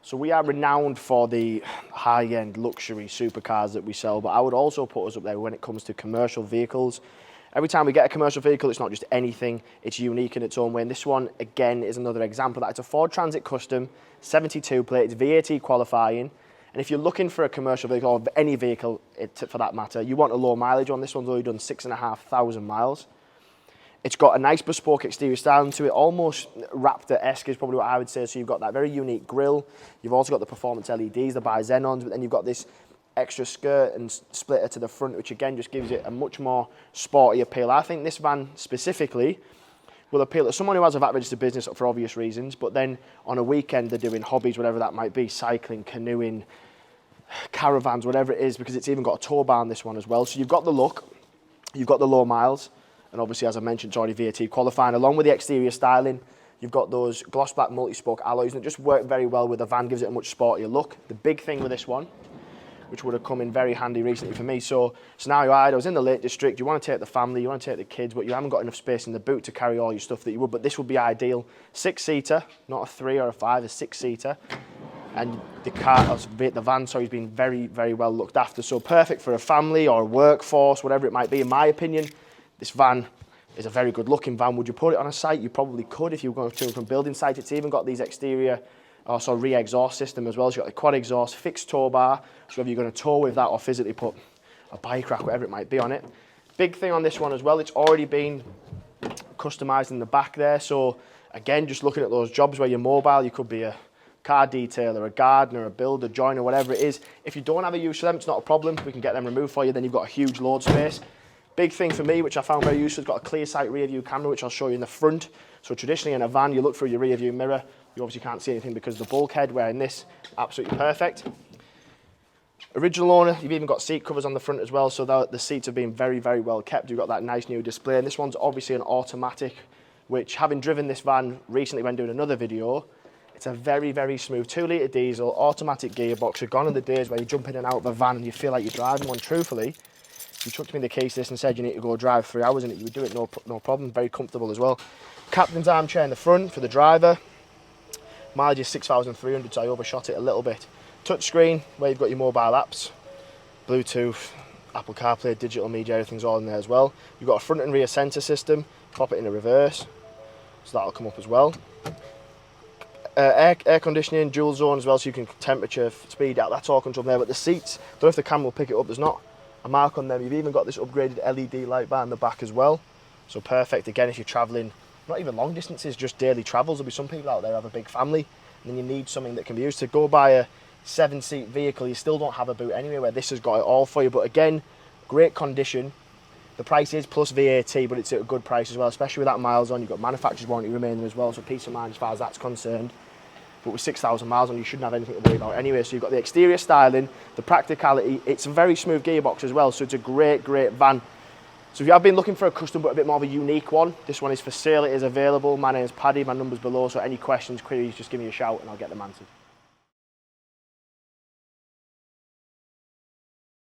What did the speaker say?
So we are renowned for the high-end luxury supercars that we sell, but I would also put us up there when it comes to commercial vehicles. Every time we get a commercial vehicle, it's not just anything, it's unique in its own way. And this one, again, is another example that it's a Ford Transit Custom, 72 plate, it's VAT qualifying. And if you're looking for a commercial vehicle, or any vehicle for that matter, you want a low mileage on. This one's only done 6,500 miles. It's got a nice bespoke exterior style to it, almost Raptor-esque is probably what I would say. So you've got that very unique grille. You've also got the performance LEDs, the bi-xenons, but then you've got this extra skirt and splitter to the front, which again just gives it a much more sporty appeal. I think this van specifically will appeal to someone who has a VAT registered business for obvious reasons, but then on a weekend they're doing hobbies, whatever that might be, cycling, canoeing, caravans, whatever it is, because it's even got a Towbar on this one as well. So you've got the look, you've got the low miles, and obviously, as I mentioned, it's already VAT qualifying. Along with the exterior styling, you've got those gloss black multi-spoke alloys, and it just worked very well with the van, gives it a much sportier look. The big thing with this one, which would have come in very handy recently for me, so scenario I was in the Lake District, you want to take the family, you want to take the kids, but you haven't got enough space in the boot to carry all your stuff that you would, but this would be ideal. 6-seater, not a 3 or a 5, a 6-seater. And the van, sorry, has been very, very well looked after. So perfect for a family or a workforce, whatever it might be. In my opinion, this van is a very good looking van. Would you put it on a site? You probably could if you were going to from building sites. It's even got these exterior, also re-exhaust system as well. So you've got the quad exhaust, fixed tow bar. So whether you're going to tow with that or physically put a bike rack, whatever it might be on it. Big thing on this one as well, it's already been customised in the back there. So again, just looking at those jobs where you're mobile, you could be a car detailer, a gardener, a builder, joiner, whatever it is. If you don't have a use for them, it's not a problem. We can get them removed for you. Then you've got a huge load space. Big thing for me, which I found very useful, it's got a ClearSight Rear View Camera, which I'll show you in the front. So traditionally in a van, you look through your rear view mirror, you obviously can't see anything because of the bulkhead, where in this, absolutely perfect. Original owner, you've even got seat covers on the front as well, so the seats have been very, very well kept. You've got that nice new display, and this one's obviously an automatic, which, having driven this van recently when doing another video, it's a very, very smooth 2-litre diesel, automatic gearbox. You're gone are the days where you jump in and out of a van and you feel like you're driving one. Truthfully, if you chucked me the keys to this and said you need to go drive 3 hours in it, you would do it no problem. Very comfortable as well. Captain's armchair in the front for the driver. Mileage is 6,300, so I overshot it a little bit. Touchscreen, where you've got your mobile apps, Bluetooth, Apple CarPlay, digital media, everything's all in there as well. You've got a front and rear sensor system, pop it in a reverse, so that'll come up as well. Air conditioning, dual zone as well, so you can temperature, speed out, that's all controlled there. But the seats, don't know if the camera will pick it up, there's not a mark on them. You've even got this upgraded LED light bar in the back as well. So perfect, again, if you're travelling, not even long distances, just daily travels. There'll be some people out there who have a big family, and then you need something that can be used. To go buy a 7-seat vehicle, you still don't have a boot anyway, where this has got it all for you. But again, great condition. The price is plus VAT, but it's at a good price as well, especially with that miles on. You've got manufacturer's warranty remaining as well, so peace of mind as far as that's concerned. But with 6,000 miles on, you shouldn't have anything to worry about anyway. So you've got the exterior styling, the practicality. It's a very smooth gearbox as well, so it's a great, great van. So if you have been looking for a custom but a bit more of a unique one, this one is for sale, it is available. My name's Paddy, my number's below, so any questions, queries, just give me a shout and I'll get them answered.